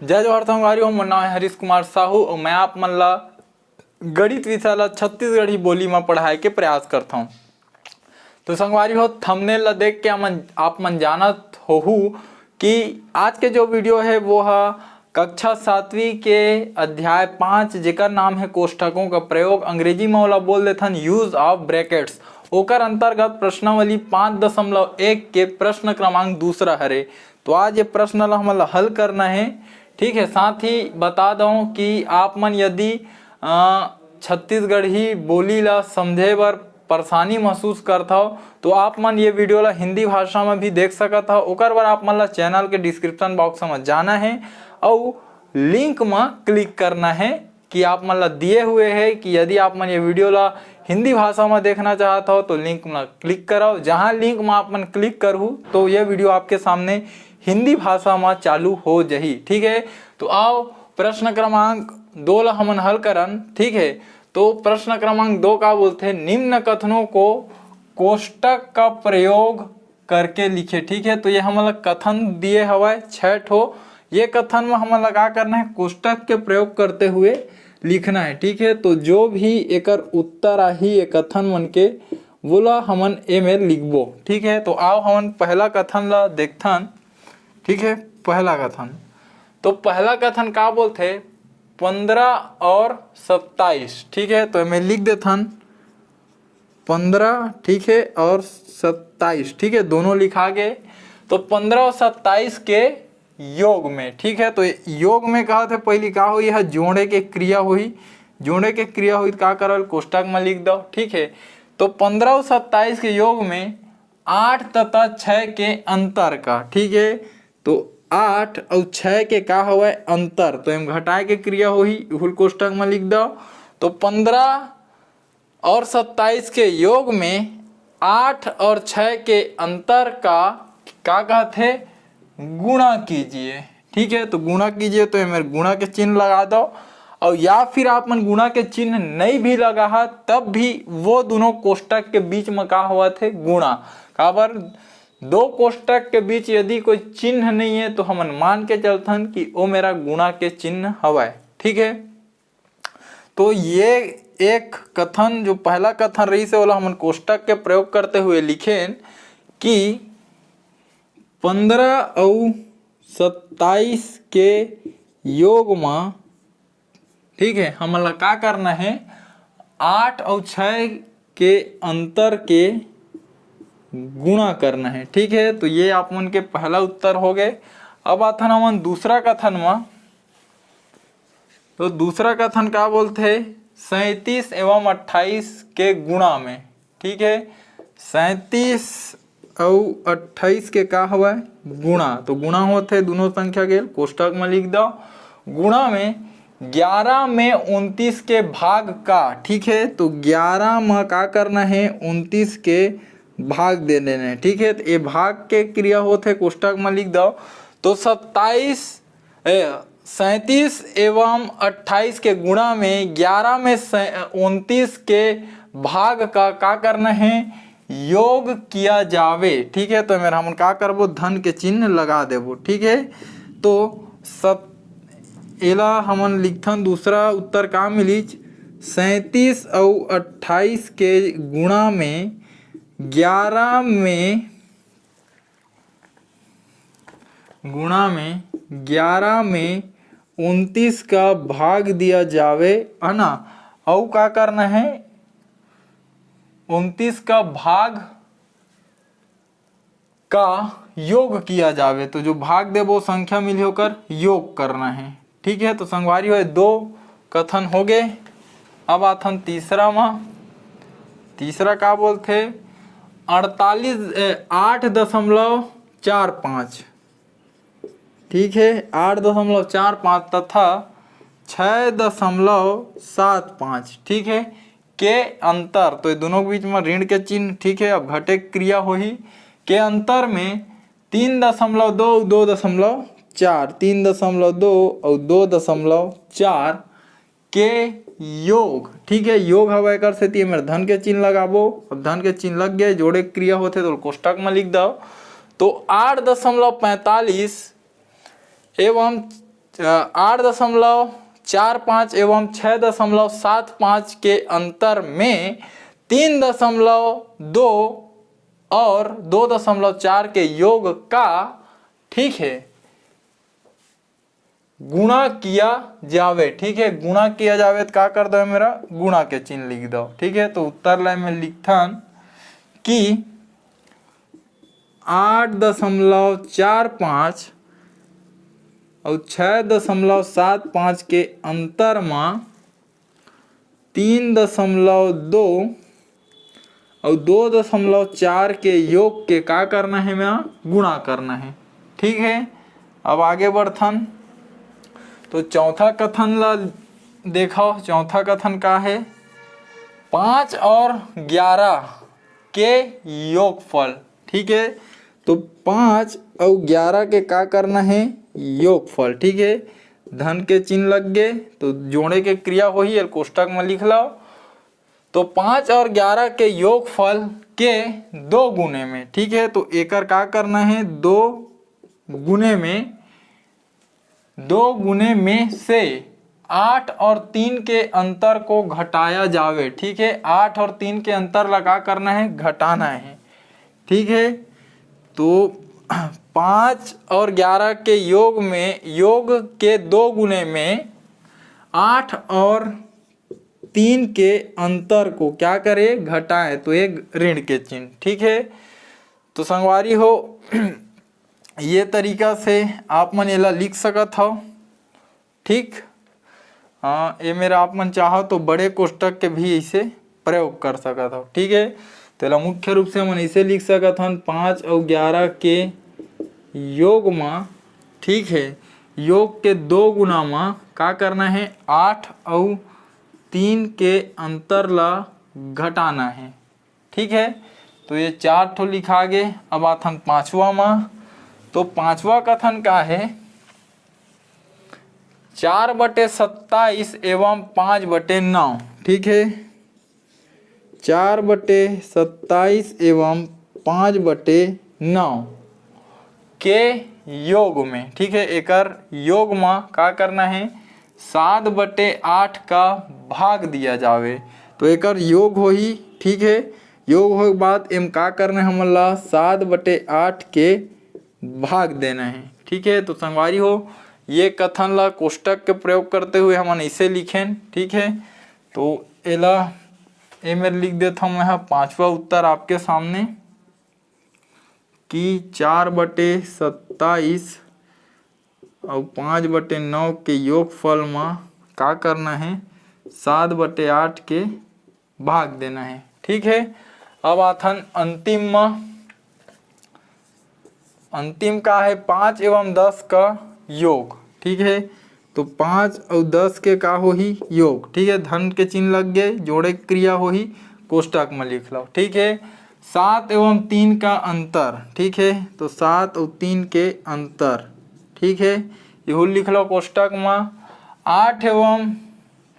जय जोहार संगवारी, मोर नाम है हरीश कुमार साहू और मैं आप मन ला गणित विषय ला छत्तीसगढ़ी बोली में पढ़ाए के प्रयास करता हूँ। तो संगवारी हो, थंबनेल ला देख के आप मन जानत होहू कि आज के जो वीडियो है वो है कक्षा 7वीं के अध्याय 5 जेकर नाम है कोष्ठकों का प्रयोग। अंग्रेजी में ओला बोल देथन यूज ऑफ ब्रैकेट्स। ओकर अंतर्गत प्रश्नावली 5.1 के प्रश्न क्रमांक दूसरा हरे। तो आज ये प्रश्न ला हमन ला हल करना है, ठीक है। साथ ही बता दूं कि आप मन यदि छत्तीसगढ़ी बोली ला समझे बर परेशानी महसूस करता हो तो आप मन ये वीडियो ला हिंदी भाषा में भी देख सकता हो। ओकर बर आप मन ला चैनल के डिस्क्रिप्शन बॉक्स में जाना है और लिंक में क्लिक करना है कि आप मन ला दिए हुए है कि यदि आप मन ये वीडियो ला हिंदी भाषा में देखना चाहता हो तो लिंक में क्लिक करो। जहाँ लिंक में आप मन क्लिक करूँ तो ये वीडियो आपके सामने हिंदी भाषा में चालू हो जाही, ठीक है। तो आओ प्रश्न क्रमांक 2 ला हमन हल करन, ठीक है। तो प्रश्न क्रमांक 2 का बोलते हैं निम्न कथनों को कोष्टक का प्रयोग करके लिखे, ठीक है। तो ये हमन कथन दिए हवाए 6 ठो। ये कथन में हमन लगा करना है कोष्टक के प्रयोग करते हुए लिखना है, ठीक है। तो जो भी एकर उत्तर आही ये कथन मन के बोला हमन ए में लिखबो, ठीक है। तो आओ हमन पहला कथन ला देखथन, ठीक है। पहला कथन, तो पहला कथन का बोलते 15 और 27, ठीक है। तो मैं लिख देथन 15, ठीक है, और 27, ठीक है, दोनों लिखा गए। तो 15 और 27 के योग में, ठीक है। तो योग में कहा थे पहली का हुई है जोड़े के क्रिया हुई, जोड़े के क्रिया हुई का करल कोष्टक में लिख दो, ठीक है। तो 15 और 27 के योग में 8 तथा 6 के अंतर का, ठीक है। तो 8 और 6 के का हुआ अंतर, तो हम घटाए के क्रिया हुई हुल कोष्टक में लिख दो। तो 15 और 27 के योग में 8 और 6 के अंतर का कहते गुणा कीजिए, ठीक है। तो गुणा कीजिए, तो मेरे गुणा के चिन्ह लगा दो। और या फिर आप मन गुणा के चिन्ह नहीं भी लगा तब भी वो दोनों कोष्टक के बीच में का हुआ थे गुणा। काबर दो कोष्टक के बीच यदि कोई चिन्ह नहीं है तो हमन मान के चलथन कि वो मेरा गुणा के चिन्ह हवाए, ठीक है। तो ये एक कथन जो पहला कथन रही से वाला हमन कोष्टक के प्रयोग करते हुए लिखें कि 15 और 27 के योग में, ठीक है, हमन ला का करना है 8 और 6 के अंतर के गुणा करना है, ठीक है। तो ये आप मन के पहला उत्तर हो गए। अब आथन हमन दूसरा कथन में। तो दूसरा कथन का बोलते है 37 एवं 28 के गुणा में, ठीक है। 37 और 28 के का हुआ गुणा। तो गुणा होते दोनों संख्या के कोष्टक में लिख दो। गुणा में 11 में 29 के भाग का, ठीक है। तो 11 में का करना है 29 के भाग दे देना है, ठीक है। तो ये भाग के क्रिया होते कोष्टक में लिख दो। तो 37 एवं 28 के गुणा में 11 में 29 के भाग का करना है योग किया जावे, ठीक है। तो मेरा हम का करबो धन के चिन्ह लगा देबो, ठीक है। तो एला हमन लिखथन दूसरा उत्तर का मिली 37 और 28 के गुणा में 11 में 29 का भाग दिया जावे, है ना। और का करना है 29 का भाग का योग किया जावे। तो जो भाग दे वो संख्या मिली होकर योग करना है, ठीक है। तो संगवारी हो 2 कथन हो गए। अब आथन तीसरा में। तीसरा का बोलते 8.45, ठीक है, 8.45 तथा 6.75, ठीक है, के अंतर। तो दोनों के बीच में ऋण के चिन्ह, ठीक है। अब घटे क्रिया होही के अंतर में 3.2 2.4, 3.2 और 2.4 के योग, ठीक है। योग हवा कर से मेरे धन के चिन्ह लगाबो। अब धन के चिन्ह लग गए, जोड़े क्रिया होते तो कोष्टक में लिख दो। तो 8.45 एवं 8.45 एवं 6.75 के अंतर में 3.2 और 2.4 के योग का, ठीक है, गुणा किया जावे। ठीक है, गुणा किया जावे तो क्या कर दो मेरा, गुणा के चिन्ह लिख दो। ठीक है, तो उत्तर लाइन में लिखथन कि 8.45 और 6.75 के अंतर में 3.2 और 2.4 के योग के का करना है, मैं गुणा करना है। ठीक है, अब आगे बढ़थन। तो चौथा कथन ला देखो, चौथा कथन का है 5 और 11 के योगफल। ठीक है, तो 5 और 11 के का करना है, योगफल। ठीक है, धन के चिन्ह लग गए तो जोड़े के क्रिया हो ही कोष्टक में लिख लो। तो 5 और 11 के योगफल के 2 गुने में, ठीक है, तो एकर का करना है, 2 गुने में से 8 और 3 के अंतर को घटाया जावे। ठीक है, 8 और 3 के अंतर लगा करना है, घटाना है। ठीक है, तो 5 और 11 के योग में, योग के 2 गुने में 8 और 3 के अंतर को क्या करे, घटाए, तो एक ऋण के चिन्ह। ठीक है, तो संगवारी हो ये तरीका से आप मन एला लिख सकत हो। ठीक, हाँ, ये मेरा आप मन चाहो तो बड़े कोष्टक के भी इसे प्रयोग कर सकत हो। ठीक है, तो एला मुख्य रूप से हम इसे लिख सकत हन 5 और 11 के योग में। ठीक है, योग के 2 गुना में का करना है, 8 और 3 के अंतर ला घटाना है। ठीक है, तो ये 4 ठो लिखा गए। अब आथन 5वां में। तो 5वां कथन का है 4/27 एवं 5/9। ठीक है, 4/27 एवं 5/9 के योग में, ठीक है, एकर योग में का करना है, 7/8 का भाग दिया जावे। तो एकर योग हो ही। ठीक है, योग हो के बाद एम का करना है, हमन ला 7/8 के भाग देना है। ठीक है, तो संगवारी हो ये कथन ला कोष्टक के प्रयोग करते हुए हमन इसे लिखें। ठीक है, तो एला ए मेरे लिख देता हूँ मैं 5वां उत्तर आपके सामने कि 4/27 और 5/9 के योगफल में का करना है, 7/8 के भाग देना है। ठीक है, अब आथन अंतिम में। अंतिम का है 5 एवं 10 का योग। ठीक है, तो 5 और 10 के का हो ही, योग। ठीक है, धन के चिन्ह लग गए, जोड़े क्रिया हो ही कोष्टक में लिख लो। ठीक है, 7 एवं 3 का अंतर। ठीक है, तो 7 और 3 के अंतर। ठीक है, यह लिख लो कोष्टक में। 8 एवं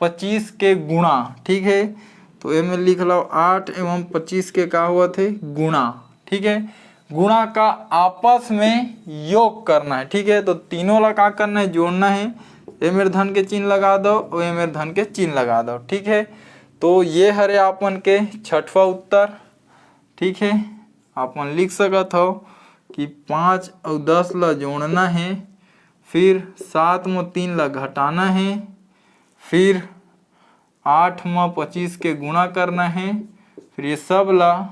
25 के गुणा। ठीक है, तो ए में लिख लो 8 एवं 25 के का हुआ थे, गुणा। ठीक है, गुणा का आपस में योग करना है। ठीक है, तो तीनों ला का करना है, जोड़ना है। ए मेरे धन के चिन्ह लगा दो और ए मेरे धन के चिन्ह लगा दो। ठीक है, तो ये हरे आपन के 6वां उत्तर। ठीक है, आपन लिख सकत हो कि 5 और 10 ला जोड़ना है, फिर 7 में 3 ला घटाना है, फिर 8 में 25 के गुणा करना है, फिर ये सब ला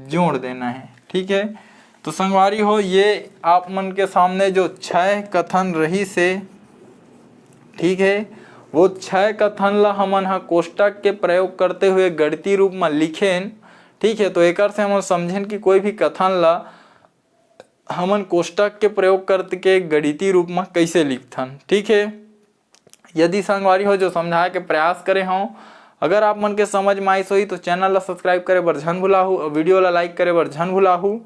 जोड़ देना है। ठीक है, तो संगवारी हो ये आप मन के सामने जो 6 कथन रही से, ठीक है, वो 6 कथन ला हमन हा कोष्टक के प्रयोग करते हुए गणितीय रूप में लिखेन। ठीक है, तो एकर से हम समझें कि कोई भी कथन ला हमन कोष्टक के प्रयोग करके गणितीय रूप में कैसे लिखथन। ठीक है, यदि संगवारी हो जो समझाए के प्रयास करे हों, अगर आप मन के समझ में आइस होई तो चैनल ला सब्सक्राइब करे बर झन भुलाहू और वीडियो ला लाइक करे बर झन भुलाहू।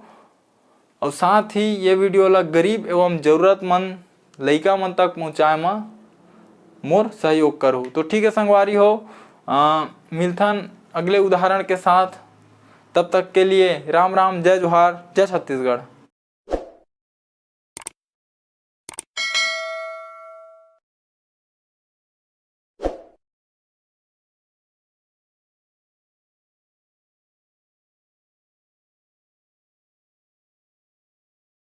और साथ ही ये वीडियो ला गरीब एवं जरूरतमंद लइका मन तक पहुँचाए में मोर सहयोग करूँ। तो ठीक है संगवारी हो, मिलथन अगले उदाहरण के साथ। तब तक के लिए राम राम, जय जोहार, जय छत्तीसगढ़।